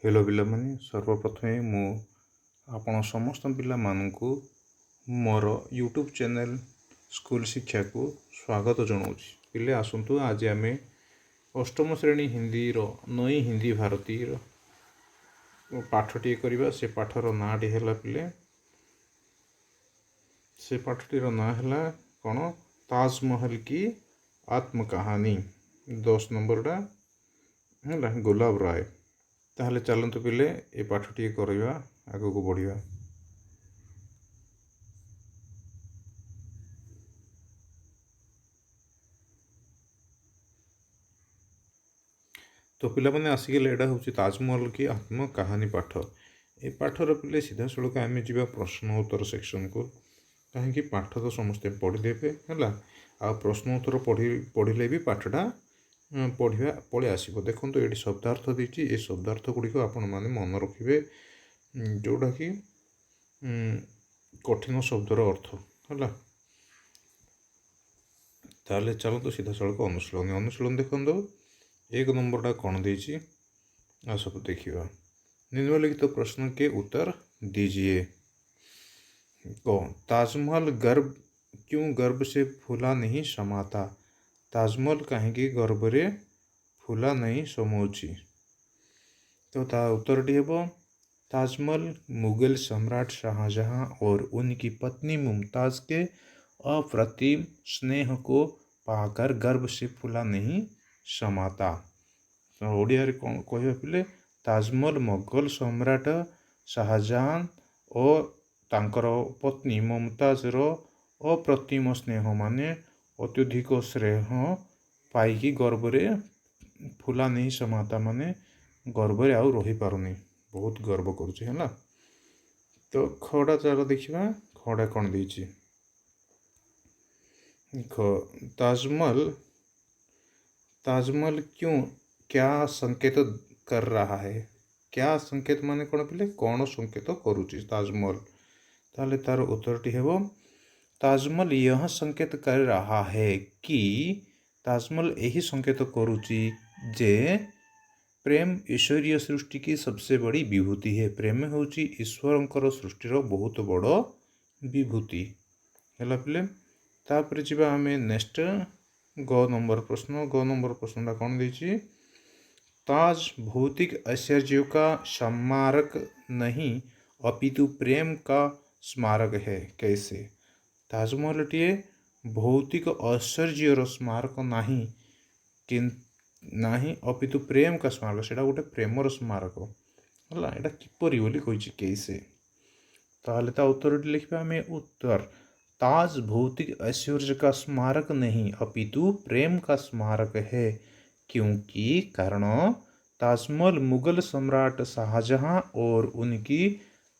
Hello पिलामाने सर्वप्रथमे मु आपण समस्त पिला माननकु मोर यूट्यूब चैनल स्कूल शिक्षा को स्वागत जनाऊँगी। पिले आसतु आज आम अष्टम श्रेणी हिंदी नई हिंदी भारती पाठटी करवा। से पाठर नाटी है पिले से पाठटीर ना है कौन ताजमहल की आत्मकहानी 10 नंबरटा है गुलाब राय। ताहले चलतु पिले ए पाठटी करवा आग को बढ़िया। तो पिला मैंने आसिकले एटा हूँ ताजमहल की आत्मकहानी पाठ। ए पाठर पिले सीधा सड़क आम जा प्रश्न उत्तर सेक्शन को कहीं पाठ तो समस्ते पढ़ीदेवे है आ प्रश्न उत्तर पढ़ले भी पाठटा पढ़ा पलि आसो। देखो ये शब्दार्थ देती ये शब्दार्थ गुड़िक आपण मैंने मन रखिए जोटा कि कठिन शब्दर अर्थ है। ताले चलो सीधा सड़क अनुशीलन अनुशीलन देखो एक नंबरटा कौन देची आ सब देखिए। निम्नलिखित प्रश्न के उत्तर दीजिए। ताजमहल क्यों गर्व से फूला नहीं समाता। ताजमहल कहीं गर्व रे फूला नहीं समाउची। तो ता उत्तर टी हेबो ताजमहल मुगल सम्राट शाहजहां और उनकी पत्नी मुमताज के अप्रतिम स्नेह को पाकर गर्व से फूला नहीं समाता। तो ओडिया रे कौन कह पिले ताजमहल मुगल सम्राट शाहजहां और तांकर पत्नी मुमताज रो अप्रतिम स्नेह माने अत्यधिक स्नेह पाई गर्व रे फूला नहीं समाता माने गर्व रे आउ रही पारुनी बहुत गर्व करुचे है। तो खड़ा चार देखा खड़ा कौन देची ताजमहल क्यों क्या संकेत कर रहा है। क्या संकेत माने कौन पिले कौन संकेत करुची ताजमहल। ताले तार उत्तरटी हेबो ताजमहल यह संकेत कर रहा है कि ताजमहल यही संकेत करुची जे प्रेम ईश्वरीय सृष्टि की सबसे बड़ी विभूति है। प्रेम होची ईश्वरंकर सृष्टिर बहुत बड़ विभूति है पिले। तापर जीवा आमे नेक्स्ट ग नंबर प्रश्न कौन देची ताज भौतिक ऐश्वर्य का स्मारक नहीं अपितु प्रेम का स्मारक है। कैसे। ताजमहल टी भौतिक ऐश्वर्यर स्मारक नहीं अपितु प्रेम का स्मारक से गोटे प्रेमर स्मारक है। यहाँ किपरि बोली कही कैसे। ताहले ता उत्तर लिखा आम उत्तर ताज भौतिक ऐश्वर्य का स्मारक नहीं अपितु प्रेम का स्मारक है। क्योंकि कारण ताजमहल मुगल सम्राट शाहजहां और उनकी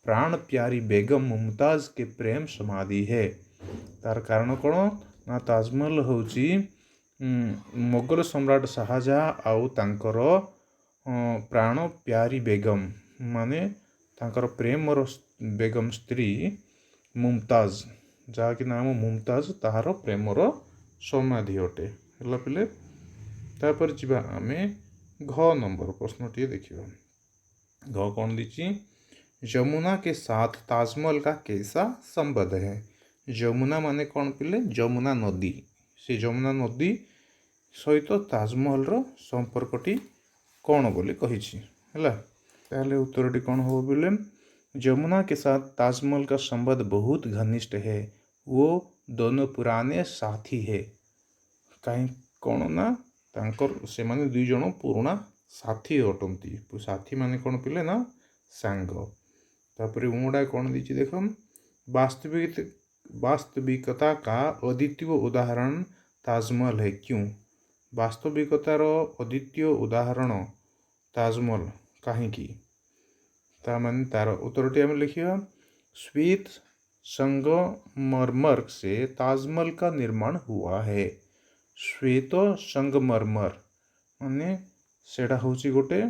प्राण प्यारी बेगम मुमताज के प्रेम समाधि है। तार कारण कौन ना ताजमहल होची मुगल सम्राट शाहजहां आउ तांकर प्राण प्यारी बेगम माने तांकर प्रेमर बेगम स्त्री मुमताज जहाँकि नाम मुमताज ताहार प्रेमर समाधि अटे है पिले। तापर जीवा आमे घ नंबर प्रश्नटी देखिए। घ कौन दीची यमुना के साथ ताजमहल का कैसा संबंध है। यमुना माने कौन पिले यमुना नदी से यमुना नदी सहित ताजमहल रो संपर्कटी कौन बोली कही है। उत्तरटी कौन हो बोले यमुना के साथ ताजमहल का संबंध बहुत घनिष्ठ है। वो दोनों पुराने साथी है। कहीं कौन ना तांकर से माने दुई जन पुराना साथी अटंती। साथी माने कौन पिले ना सांग। तापर उड़ा कौन दीची देख वास्तविकता का अद्वितीय उदाहरण ताजमहल है। क्यों। वास्तविकतार अद्वितीय उदाहरण ताजमहल कहीं माने तार उत्तरटी आम लिखिया श्वेत संगमरमर से ताजमहल का निर्माण हुआ है। श्वेत संगमरमर माने सेटा होची गोटे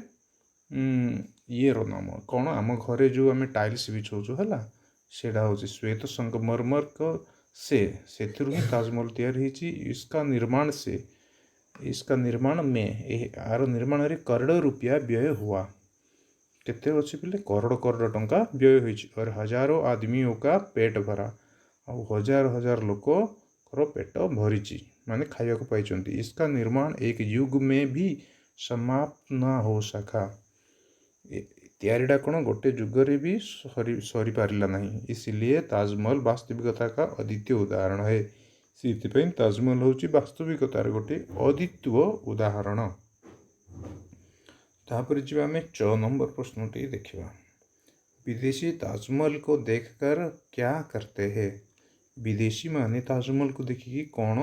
ये रो नाम कौन आम घरे जो आम टाइल्स बिछाऊँ है सेटा होची श्वेत संगमरमर को से ताजमहल तैयार होती। इसका निर्माण में आर निर्माण रे करोड़ रुपया व्यय हुआ। केते अच्छी बोले करोड़ करोड़ टंका व्यय होइछि और हजारों आदमियों का पेट भरा और हजार हजार लोक पेट भरी माने खाया को पाई। इसका निर्माण एक युग में भी समाप्त ना हो सका। तैयारीटा कौन गोटे जुगरे भी सरी पारा ना, इसलिए ताजमहल वास्तविकता का अद्वितीय उदाहरण है। से ताजमहल हूँ वास्तविकतार गोटे अद्वितीय उदाहरण। तापर जी आम 6 नंबर प्रश्नटी देखा। विदेशी ताजमहल को देखकर क्या करते हैं? विदेशी माने ताजमहल को देखिकी कौन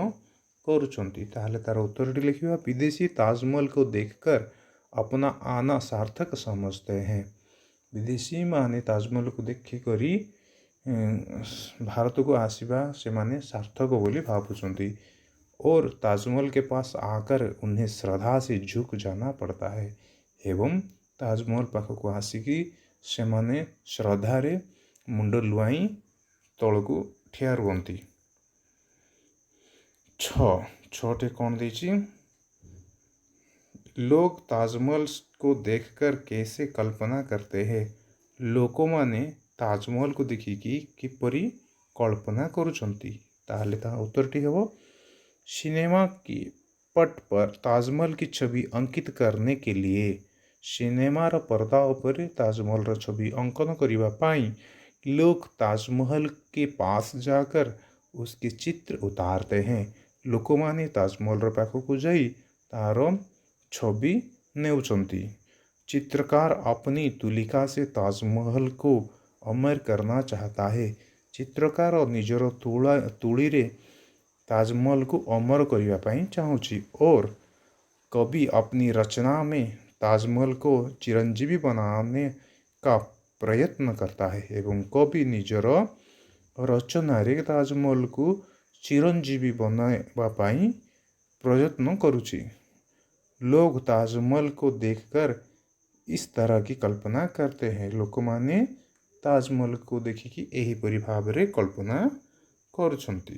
करुँच? तार उत्तर लिखा, विदेशी ताजमहल को देखकर अपना आना सार्थक समझते हैं। विदेशी माने ताजमहल को देखी करी भारत को आसवा से माने सार्थक बोली भावुंट और ताजमहल के पास आकर उन्हें श्रद्धा से झुक जाना पड़ता है एवं ताजमहल पाखक आसिकी से माने श्रद्धारे मुंड लुआई तलू ठिया रुहती। 6 कौन देची? लोग ताजमहल को देखकर कैसे कल्पना करते हैं? लोक माने ताजमहल को देखिकी किपरि कल्पना करुचंती? ताहले ता उत्तरटी हेबो, सिनेमा की पट पर ताजमहल की छवि अंकित करने के लिए सिनेमार पर्दा पर ताजमहल छवि अंकन करने पाई लोग ताजमहल के पास जाकर उसके चित्र उतारते हैं। लोक माने ताजमहल पाखक जाई तार छवि नेउचंती। चित्रकार अपनी तुलिका से ताजमहल को अमर करना चाहता है। चित्रकार निजर तुली रे ताजमहल को अमर करने चाहूँगी और कवि अपनी रचना में ताजमहल को चिरंजीवी बनाने का प्रयत्न करता है एवं कवि निजर रचना रे ताजमहल को चिरंजीवी बनावाई प्रयत्न करुची। लोग ताजमहल को देखकर इस तरह की कल्पना करते हैं। लोक माने ताजमहल को देखिकी एहीपरि भाव रे कल्पना करुछंती।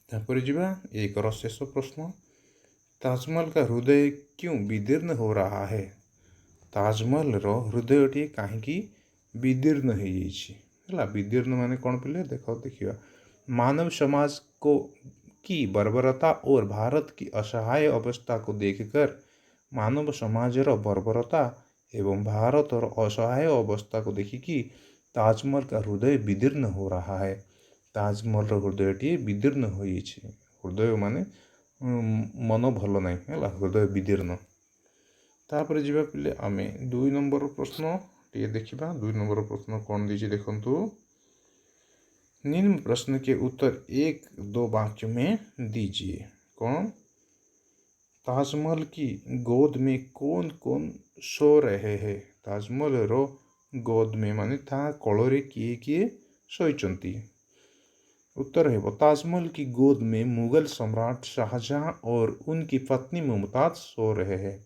तापर जीवा एक शेष प्रश्न, ताजमहल का हृदय क्यों विदीर्ण हो रहा है? ताजमहल रो हृदयटी कहीं विदीर्ण हो जाइए। विदीर्ण माने कौन पिले देखा, मानव समाज को की बर्बरता और भारत की असहाय अवस्था को देखकर मानव समाजर बर्बरता एवं भारत और असहाय अवस्था को देखिकी ताजमहल का हृदय विदीर्ण हो रहा है। ताजमहल हृदयटी विदीर्ण हो, हृदय माने मन भल ना, हृदय विदीर्ण। तापर जीवा पिले आमे 2 नंबर प्रश्न टे देखा। 2 नंबर प्रश्न कौन दीजिए देखंतु, निम्न प्रश्न के उत्तर 1-2 वाक्य में दीजिए। कौन? ताजमहल की गोद में कौन कौन सो रहे हैं? ताजमहल रो गोद में माने था कोଳରେ किए किए सोईचंती? उत्तर है, ताजमहल की गोद में मुगल सम्राट शाहजहां और उनकी पत्नी मुमताज सो रहे हैं।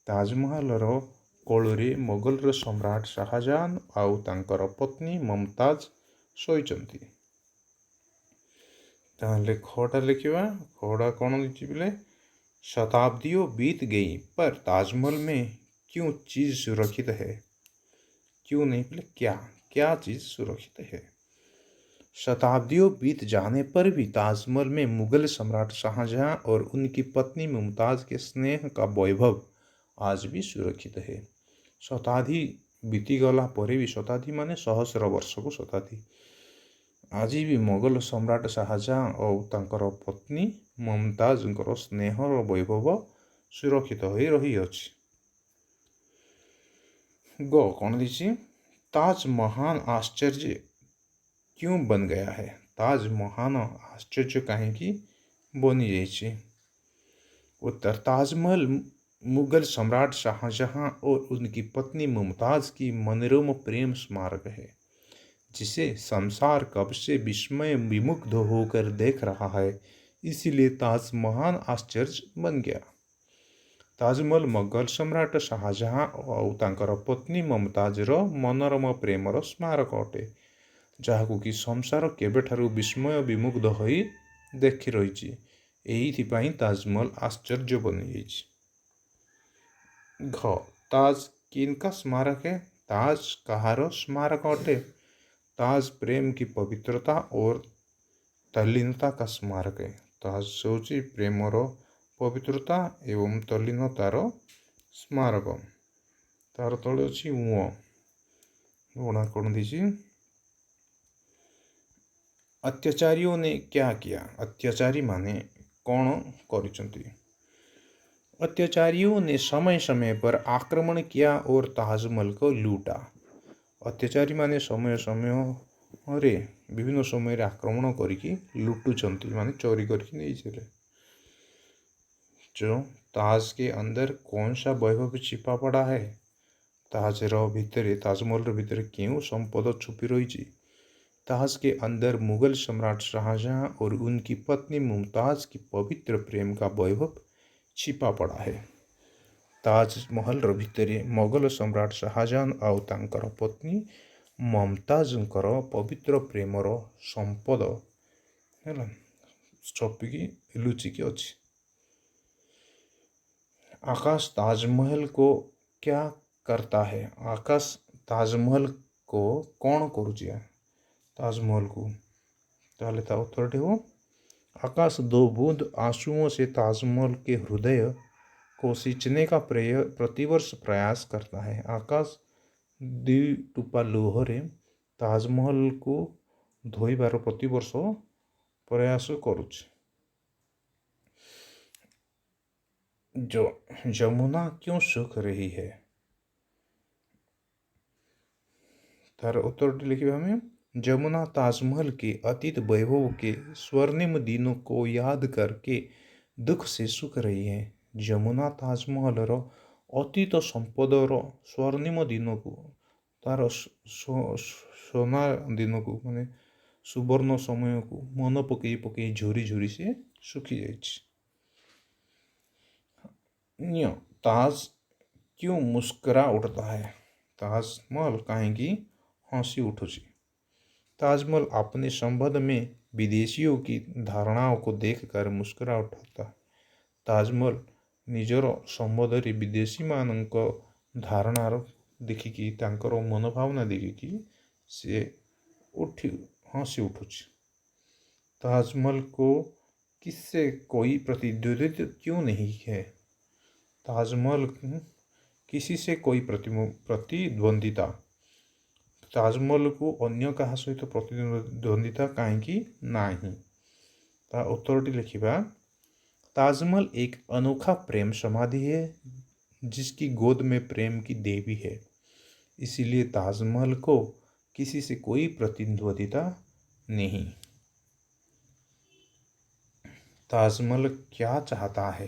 ताजमहल रो कोଳରେ मुगल सम्राट शाहजहां आउ तांकर पत्नी मुमताज सोईचंती। ताहले खटा लिखिबा। खड़ा कौन दीची बिले, शताब्दियों बीत गई पर ताजमहल में क्यों चीज सुरक्षित है? क्यों नहीं बोले क्या क्या चीज सुरक्षित है? शताब्दियों बीत जाने पर भी ताजमहल में मुगल सम्राट शाहजहां और उनकी पत्नी मुमताज के स्नेह का वैभव आज भी सुरक्षित है। शताब्दी बीती गला पर भी, शताब्दी माने सहस्र वर्ष को शताब्दी, आज भी मुगल सम्राट शाहजहां और तांकर पत्नी मुमताज स्नेह और वैभव सुरक्षित हो रही अछि। गो कौन दीची, ताज महान आश्चर्य क्यों बन गया है? ताज महान आश्चर्य कहीं बनी जाइए। उत्तर, ताजमहल मुगल सम्राट शाहजहां और उनकी पत्नी मुमताज की मनोरम प्रेम स्मारक है जिसे संसार कब से विस्मय विमुग्ध होकर देख रहा है, इसीलिए ताज महान आश्चर्य बन गया। ताजमहल मुगल सम्राट शाहजहां और तांकर पत्नी मुमताजर मनोरम प्रेमर स्मारक अटे, जहाकू कि संसार केबेठारु विस्मय विमुग्ध होई देखि रही। एहिथिपाई ताजमहल आश्चर्य बनी जाइछि। घ, ताज किनका स्मारक है? ताज कହାର स्मारक अटे? ताज प्रेम की पवित्रता और तल्लीनता का स्मारक है। ताज ହେଉଛି ପ୍ରେମର ପବିତ୍ରତା ଏବଂ ତଲ୍ଲୀନତାର ସ୍ମାରକ। ତାର ତଳେ ଅଛି ଓଣା କ'ଣ ଦେଇଛି? अत्याचारियों ने क्या किया? अत्याचारी माने कौन करिसंती? अत्याचारियों ने समय समय पर आक्रमण किया और ताजमहल को लूटा। अत्याचारी माने समय समय रे विभिन्न समय रे आक्रमण करिकी लुटुचंती माने चोरी करके नहीं चले। जो ताज के अंदर कौन सा वैभव छिपा पड़ा है? ताजर भितरे ताजमहल भितरे क्यों संपद छुपी रही? ताज के अंदर मुगल सम्राट शाहजहां और उनकी पत्नी मुमताज की पवित्र प्रेम का वैभव छिपा पड़ा है। ताजमहल भितरे मुगल सम्राट शाहजहां आउ तांकर पत्नी मुमताजंकर पवित्र प्रेमर संपद है छपिकी लुचिकी अच्छी। आकाश ताजमहल को क्या करता है? आकाश ताजमहल को कौन करुची? ताजमहल को ताले ता उत्तरटी हो आकाश दो बूंद आंसुओं से ताजमहल के हृदय को सींचने का प्रतिवर्ष प्रयास करता है। आकाश दी टुपा लुहरे ताजमहल को धोइबार प्रतिवर्ष प्रयास करुच। जो यमुना क्यों सूख रही है? तार उत्तर लिखिए हमें यमुना ताजमहल के अतीत वैभव के स्वर्णिम दिनों को याद करके दुख से सूख रही है। यमुना ताजमहल अतीत संपदर स्वर्णिम दिन को तार सोना दिन को माने सुवर्ण समय को मन पकई पकई झुरी झुरी से सुखी जाइए। ताज क्यों मुस्कुरा उठता है? ताजमहल कहीं हंसी उठुची। ताजमहल अपने संबंध में विदेशियों की धारणाओं को देखकर मुस्कुरा उठाता है। ताजमहल निजर संबंध में विदेशी मानक धारणार देखिकी तांकर मनोभावना देखिकी से हंसी उठुची। ताजमहल को किससे कोई प्रतिद्वंदिता क्यों नहीं है? ताजमहल किसी से कोई प्रतिद्वंदिता ताजमहल को अन्य क्या सहित प्रतिद्वंदिता कहीं नहीं? ता उत्तरटी लिखिबा ताजमहल एक अनोखा प्रेम समाधि है जिसकी गोद में प्रेम की देवी है। इसीलिए ताजमहल को किसी से कोई प्रतिद्वंदिता नहीं। ताजमहल क्या चाहता है?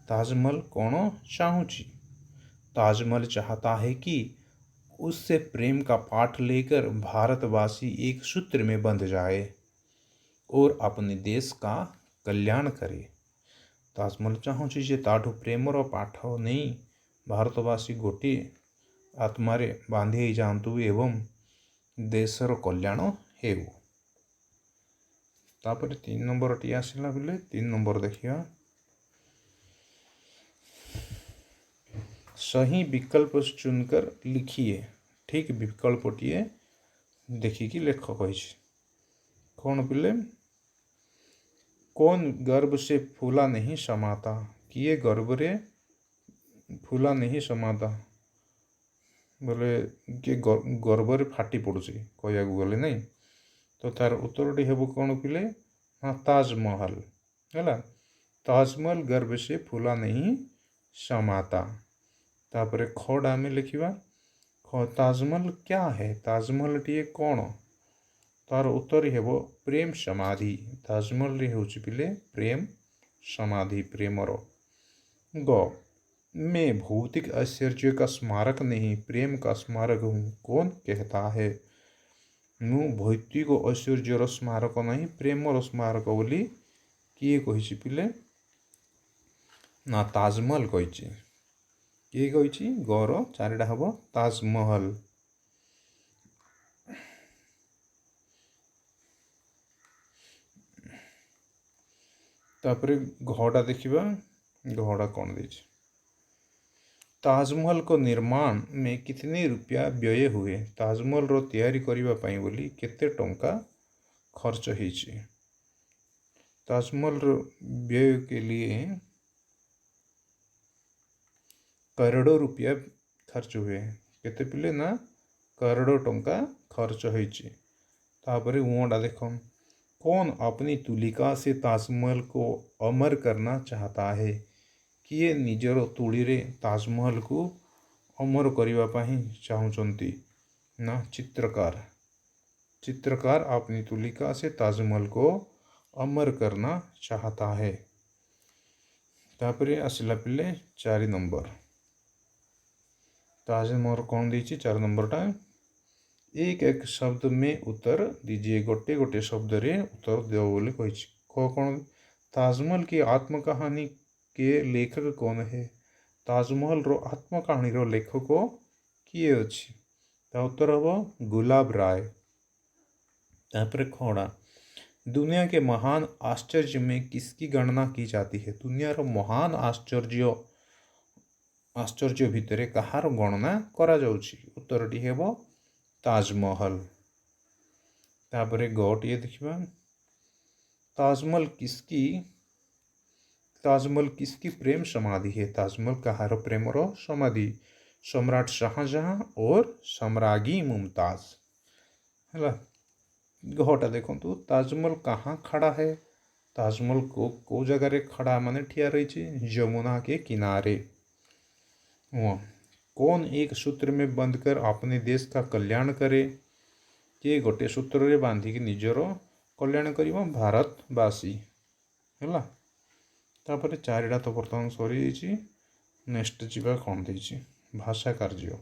ताजमहल कौन चाहूची? ताजमहल चाहता है कि उससे प्रेम का पाठ लेकर भारतवासी एक सूत्र में बंध जाए और अपने देश का कल्याण करे। ताजमहल चाहूची जे ताठू प्रेमर पाठ नहीं भारतवासी गोटे आत्मारे बांधे जातु एवं देशर कल्याण हेउ। तापर 3 नंबर टी आसला बोले 3 नंबर देखिया सही विकल्प चुनकर लिखिए। ठीक विकल्पटीए देखिकी लेख कही कौन पिले कौन गर्भ से फूला नहीं समाता? किए गर्भ रे फूला नहीं समाता बोले किए गर्भ रे फाटी पड़ुची कहया गले नहीं। तो तार उत्तरटी हेबो कौन पिले? हाँ ताजमहल है। ताजमहल गर्भ से फूला नहीं समाता। तापरे खड़ा में लिखिबा ताजमहल क्या है? ताजमहल टीए कौन? तार उत्तर हेबो प्रेम समाधि। ताजमहल रे होची पिले प्रेम समाधि प्रेमर। ग मैं भौतिक ऐश्वर्य का स्मारक नहीं प्रेम का स्मारक हूँ कौन कहता है? मु भौतिक ऐश्वर्यर स्मारक नहीं प्रेमर स्मारक बोली किए कही पिले? ना ताजमहल कही। किए कही? गौर चारिटा हम ताजमहल। तापरे घड़ा देखिबा घड़ा कौन देछि? ताजमहल को निर्माण में कितने रुपया व्यय हुए? ताजमहल रो तैयारी करिबा पई बोली केते टंका खर्च होईची? ताजमहल रो व्यय के लिए करोड़ों रुपया खर्च हुए। केते पिले ना करोड़ों टंका खर्च होईची। तापरे उड़ा देखो, कौन अपनी तुलिका से ताजमहल को अमर करना चाहता है? किए निजर तुली रे ताजमहल को अमर करिबा पई चाहुचंती? ना चित्रकार। चित्रकार अपनी तुलिका से ताजमहल को अमर करना चाहता है। तापरे आसला पिले 4 नंबर। ताजमहल कौन दीची 4 नंबर टा? एक एक शब्द में उत्तर दीजिए। गोटे गोटे शब्द रे उत्तर देव बोले कहिछि। कौन? ताजमहल की आत्मकहानी के लेखक कौन है? ताजमहल रो आत्मकहानी रो लेखक किए अछि? ता उत्तर हबो गुलाब राय। तापरे खड़ा, दुनिया के महान आश्चर्य में किसकी गणना की जाती है? दुनिया रो महान आश्चर्य भितरे कहार गणना करा जाउछि? उत्तरटी हेबो ताजमहल। तापरे गोटिए देखिबा, ताजमहल किसकी प्रेम समाधि है? ताजमहल कहार प्रेम रो समाधि? सम्राट शाहजहां और सम्राज्ञी मुमताज। है घटा देखु, ताजमहल कहाँ खड़ा है? ताजमहल को जगह रे खड़ा माने ठिया रही? यमुना के किनारे। कौन एक सूत्र में बंधकर अपने देश का कल्याण करे? किए गोटे सूत्र रे बांधिक निजर कल्याण करिबो? भारतवासी। है तापर 4टा तो बर्तमान सरी। नेक्स्ट जीवा कौन देछि? भाषा कार्य।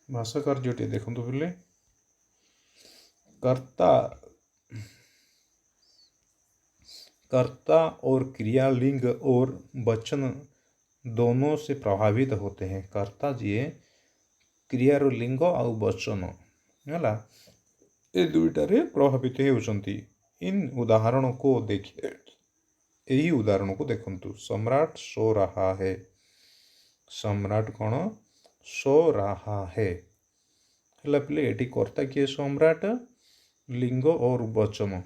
भाषा कार्यटी देखु बोले, कर्ता और क्रिया लिंग और वचन दोनों से प्रभावित होते हैं। कर्ता जी क्रिया रो लिंग और वचन है ये दुईटारे प्रभावित होती। इन उदाहरणों को देखिए। यही उदाहरणों को देखंतु। सम्राट सो रहा है। सम्राट कौन? सो रहा है। पिले एटी कर्ता किए? सम्राट। लिंग और वचन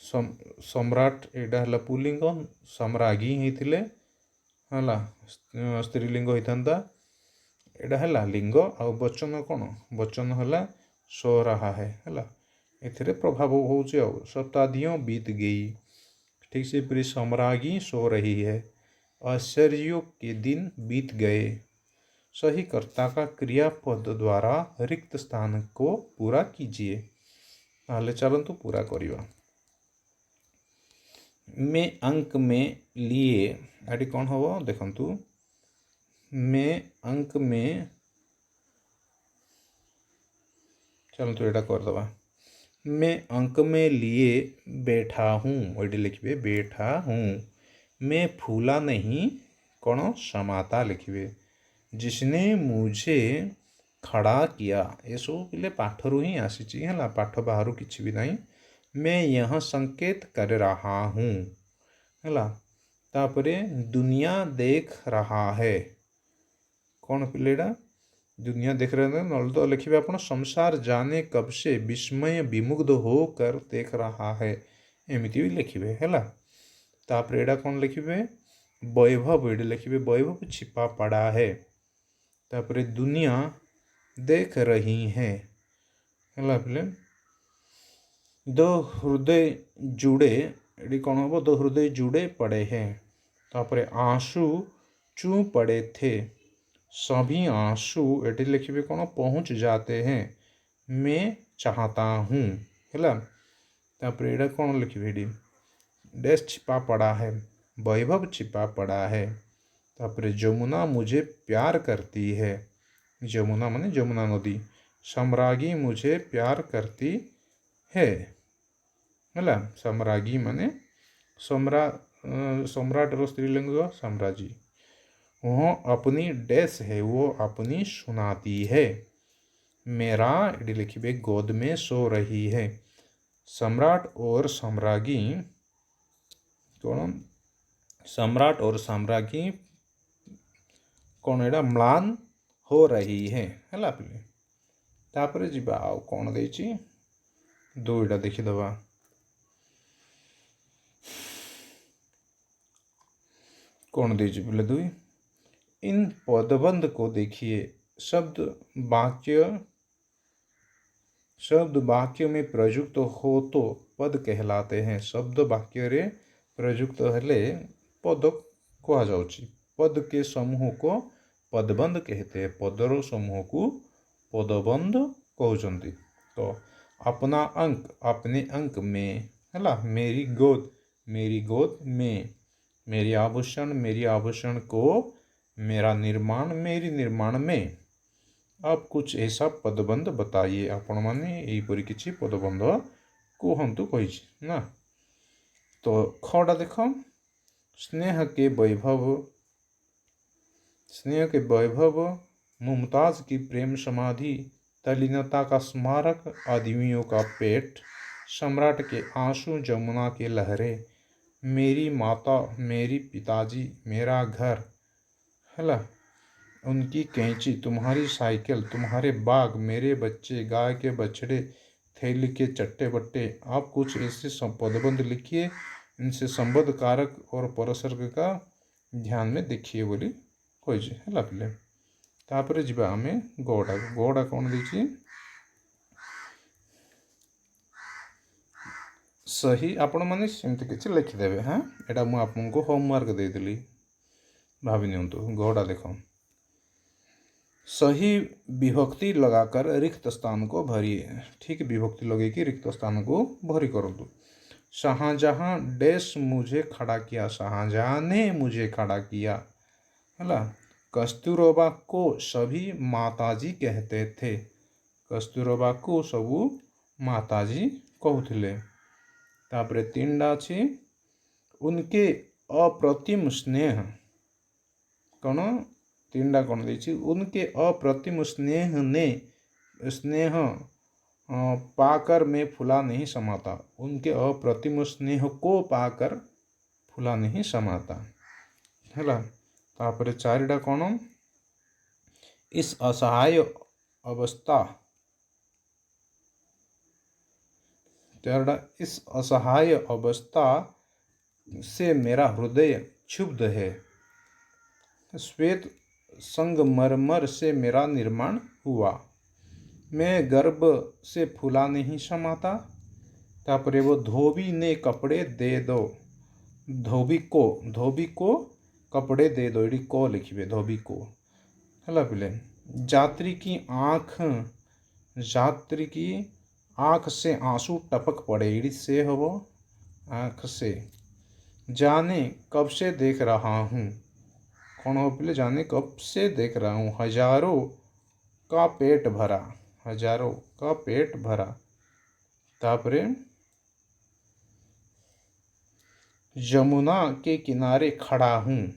सम्राट एटा हला पुलिंग, सम्राज्ञी होइथिले हला स्त्रीलिंग होइथंता। एटा हला लिंग आ वचन कौन? वचन हला सो रहा है। हला एथिरे प्रभाव होउछि। शताब्दियों बीत गई। ठीक से पूरी सम्राज्ञी सो रही है। आश्चर्यों के दिन बीत गए। सही कर्ता का क्रियापद द्वारा रिक्त स्थान को पूरा कीजिए। ताले चलंतु पूरा करिवा। मैं अंक में लिए एटी कौन हबो देखंतु। मैं अंक में चलंतु एटा कर दबा। मैं अंक में लिए बैठा हूँ। एटी लिखिबे बैठा हूँ। मैं फूला नहीं कौन? समाता लिखिबे। जिसने मुझे खड़ा किया। ये सब पिले पाठरू ही आसीची है। पाठ बाहर किसी भी नहीं। मैं यह संकेत कर रहा हूँ। है तापरे दुनिया देख रहा है। कौन पिलेटा? दुनिया देख रहे हैं। नल तो लिखिए आप संसार जाने कब से विस्मय विमुग्ध होकर देख रहा है। एमती भी लिखिए है। तापरे एटा कौन लिखिए? वैभव। ये लिखिए वैभव छिपा पड़ा है। तापरे दुनिया देख रही है। पिले दो हृदय जुड़े। ये कौन हम? दो हृदय जुड़े पड़े हैं। तापरे आंसू चू पड़े थे। सभी आंसू एटी लिखिए कौन? पहुँच जाते हैं। मैं चाहता हूँ। है तापरे एटा कौन लिखिए? डैश छिपा पड़ा है। वैभव छिपा पड़ा है। तापरे जमुना मुझे प्यार करती है। जमुना माने जमुना नदी। सम्राज्ञी मुझे प्यार करती है। सम्राज्ञी माने सम्राट रो स्त्रीलिंग साम्राज्ञी। वो अपनी डैश है। वो अपनी सुनाती है। मेरा एडी लिखिबे गोद में सो रही है। सम्राट और सम्राज्ञी कौन? सम्राट और सम्राज्ञी कौन एटा म्लान हो रही है हला पिले। तापर जीवा आउ कौन देछि दुईटा देखिदबा। कौन देछि पिले दुई। इन पदबंध को देखिए। शब्द वाक्य में प्रयुक्त हो तो पद कहलाते हैं। शब्द वाक्य रे प्रयुक्त हेले पद कहा जाउछि। पद के समूह को पदबंध कहते हैं। पदर समूह को पदबंध कहउछन्ति। तो अपना अंक अपने अंक में हला। मेरी गोद में। मेरी आभूषण को। मेरा निर्माण मेरी निर्माण में। अब कुछ ऐसा पदबंध बताइए। आपण माने एहीपरि किछि पदबंध कहंतु कहिछि ना। तो खड़ा देख। स्नेह के वैभव मुमताज की प्रेम समाधि तल्लीनता का स्मारक आदमियों का पेट सम्राट के आंसू जमुना के लहरें मेरी माता मेरी पिताजी मेरा घर हला उनकी कैंची तुम्हारी साइकिल तुम्हारे बाग मेरे बच्चे गाय के बछड़े थैली के चट्टे बट्टे। आप कुछ ऐसे पदबंध लिखिए इनसे संबद्ध कारक और परसर्ग का ध्यान में देखिए बोली कही है पिले। तापर जीवा आमे गोड़ा कौन देछि सही आपण माने सेमती किछि लिखिदेवे। हाँ एटा मु आपको होमवर्क देदेली भावी नियंतु। गोड़ा देखो सही विभक्ति लगाकर रिक्त स्थान को भरिए। ठीक विभक्ति लगे कि रिक्त स्थान को भरी करंतु। शाहजहां डैश मुझे खड़ा किया। शाहजहां ने मुझे खड़ा किया हला। कस्तूरबा को सभी माताजी कहते थे। कस्तूरबा को सबू माताजी कहूथिले। तापरे तीनडा अछि उनके अप्रतिम स्नेह कौन तीनडा कौन देछि उनके अप्रतिम स्नेह पाकर मैं फुला नहीं समाता। उनके अप्रतिम स्नेह को पाकर फुला नहीं समाता हैला। तापर चारिडा कौन इस असहाय अवस्था चारिडा इस असहाय अवस्था से मेरा हृदय क्षुब्ध है। श्वेत संगमरमर से मेरा निर्माण हुआ। मैं गर्भ से फूला नहीं समाता। तापरे वो धोबी ने कपड़े दे दो। धोबी को कपड़े दे दो। इडी को लिखिबे धोबी को हला पिले। यात्री की आँख से आंसू टपक पड़े। इडी से हबो आँख से। जाने कब से देख रहा हूँ। कौन हो पिले जाने कब से देख रहा हूँ। हजारों का पेट भरा। तापरे जमुना के किनारे खड़ा हूँ।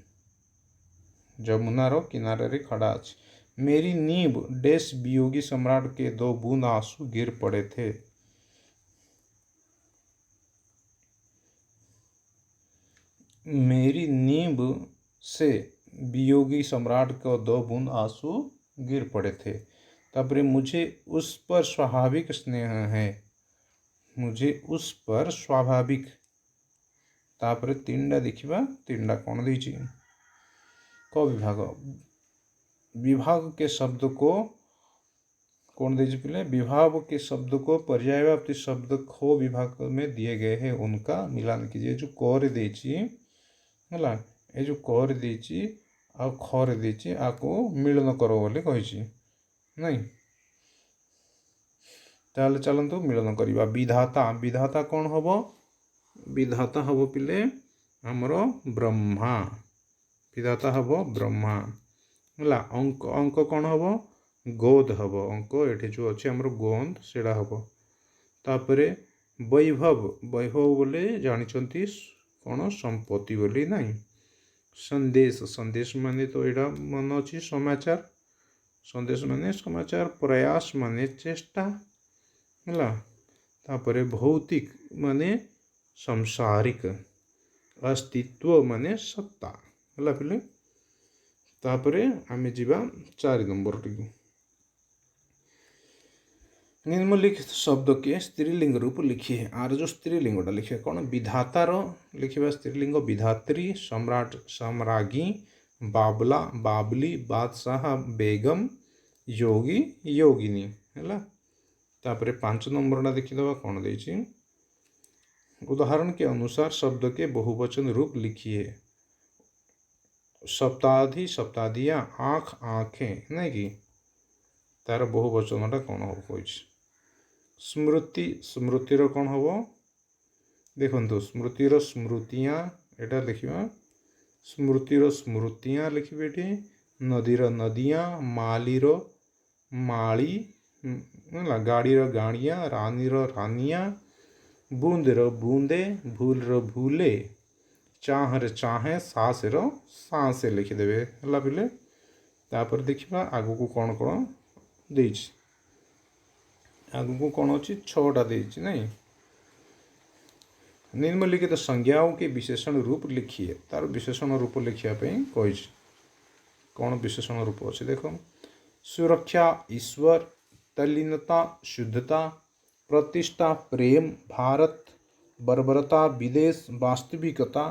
जमुना रो किनारे रे खड़ा अछि। मेरी नींब डैश वियोगी सम्राट के 2 बूंद आंसू गिर पड़े थे। मेरी नींब से वियोगी सम्राट को 2 बूंद आंसू गिर पड़े थे। तापरे मुझे उस पर स्वाभाविक स्नेह है। मुझे उस पर स्वाभाविक। तापरे तीनडा देखिबा। तीनडा कौन देछि क विभाग के शब्द को कौन देछि पिले। विभाग के शब्द को पर्यायवाची शब्द खो विभाग में दिए गए हैं उनका मिलान कीजिए। जो कर देछि हला ए जो कर देछि आ खर देछि आको मिलन करो बोले कहिछि नहीं। ताले चलंतु मिलन करिबा। विधाता कौन हबो। विधाता हबो पिले हमरो ब्रह्मा। विधाता हबो ब्रह्मा हला। अंक कौन हबो गोद हबो। अंक एठी जो अछि हमरो गोंद सेडा हबो। तापरे वैभव बोले जानिचंती कौन संपत्ति बोली नहीं। संदेश माने तो एडा मन अछि समाचार। संदेश माने समाचार। प्रयास माने चेष्टा हला। तापरे भौतिक माने सांसारिक। अस्तित्व माने सत्ता हला पिले। तापरे आमे जीवा 4 नंबर टी निम्नलिखित शब्द के स्त्रीलिंग रूप लिखिए। आर जो स्त्रीलिंगटा लिखिए कौन विधातार लिखा स्त्रीलिंग विधात्री सम्राट सम्राज्ञी बाबला बाबली बादशाह बेगम योगी योगिनी है। तापरे 5 नंबरटा देखीदे कौन देछि उदाहरण के अनुसार शब्द के बहुवचन रूप लिखिए। सप्ताधि सप्ताधिया आँख आँखें नहीं कि तार बहुवचनटा कौन हम कह स्मृति स्मृतिर कौन हम देखो स्मृतिर स्मृतियाँ एटा लिखा स्मृतिर स्मृतियाँ लिखे ये नदीर नदियाँ मालीर माली गाड़ीर गाड़ियाँ रानीर रानियाँ बूंदर बूंदे भूलर भूले चाहर चाहे सासेर सांसे लिखिदेवे है पिले। तापर देखा आगु को कौन कौन दे आगु को कौन अच्छी 6टा देछि नहीं। निम्नलिखित संज्ञाओं के विशेषण रूप लिखिए। तार विशेषण रूप लिखापी कही कौन विशेषण रूप अच्छे देख सुरक्षा ईश्वर तल्लीनता शुद्धता प्रतिष्ठा प्रेम भारत बर्बरता विदेश वास्तविकता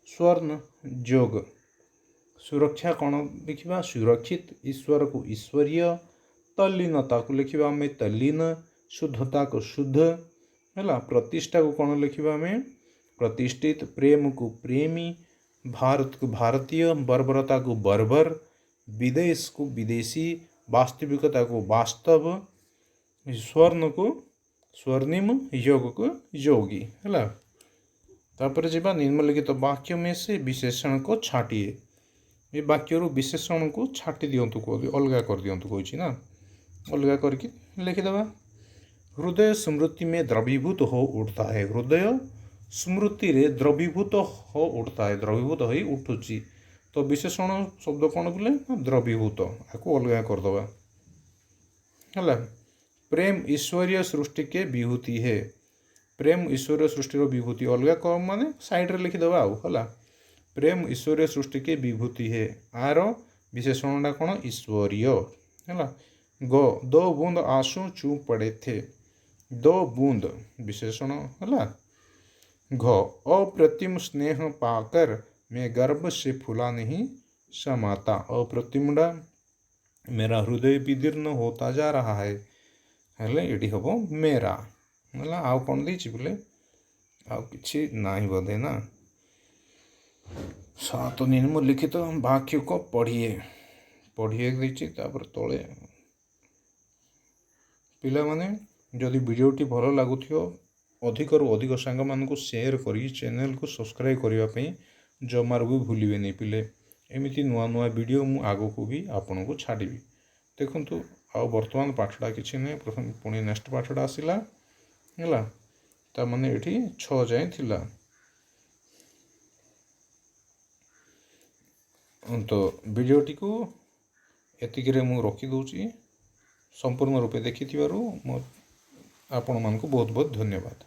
स्वर्ण जोग। सुरक्षा कौन लिखा सुरक्षित ईश्वर को ईश्वरीय तल्लीनता को लिखा आम तल्लीन शुद्धता को शुद्ध है। प्रतिष्ठा को कौन लिखा आम प्रतिष्ठित प्रेम को प्रेमी भारत को भारतीय बर्बरता को बर्बर विदेश को विदेशी वास्तविकता को वास्तव स्वर्ण को स्वर्णिम योग को योगी है। तापर जी निम्नलिखित वाक्य में से विशेषण को छाटिए। ये वाक्य विशेषण को छाटी दिंतु अलग कर दिंतु कही ना अलग करके लिखिदेवा। हृदय स्मृति में द्रवीभूत हो उठता है। हृदय स्मृति रे द्रवीभूत हो उठता है द्रवीभूत हो उठुची तो विशेषण शब्द कौन बोले द्रवीभूत आपको अलग करदे है। प्रेम ईश्वरीय सृष्टि के विभूति है। प्रेम ईश्वरीय सृष्टि विभूति अलग कम माने साइड लिखिदेवा है। प्रेम ईश्वरीय सृष्टि के विभूति है आर विशेषणटा कौन ईश्वरीय है। ग 2 बूंद आंसू चू पड़े थे 2 बूंद विशेषण है। घ अप्रतिम स्नेह पाकर मैं गर्भ से फूला नहीं समाता। अप्रतिमडा मेरा हृदय विदीर्ण होता जा रहा है हेले ये हम मेरा है। आउ कौन दे बोले आउ कि नहीं बोधे ना। 7 निम्नलिखित वाक्य को पढ़िए पढ़िए देछि तापर तले पिला माने जदि वीडियोटी भल लगुथियो अधिक रु अधिक सांग मानकु शेयर करी चैनल को सब्सक्राइब करने पे जमार भी भूलिए नहीं पिले। एमती नुआ नुआ वीडियो मु आगो को भी आपन को छाड़ी देखु आ बर्तमान पाठटा किसी नहीं प्रथम पुणी नेक्स्ट पाठटा आसला है ता माने एठी 6 जाए थिला। तो वीडियोटी को एतिक मु रखी दूची संपूर्ण रूपे देखि आपण मानकु बहुत बहुत धन्यवाद।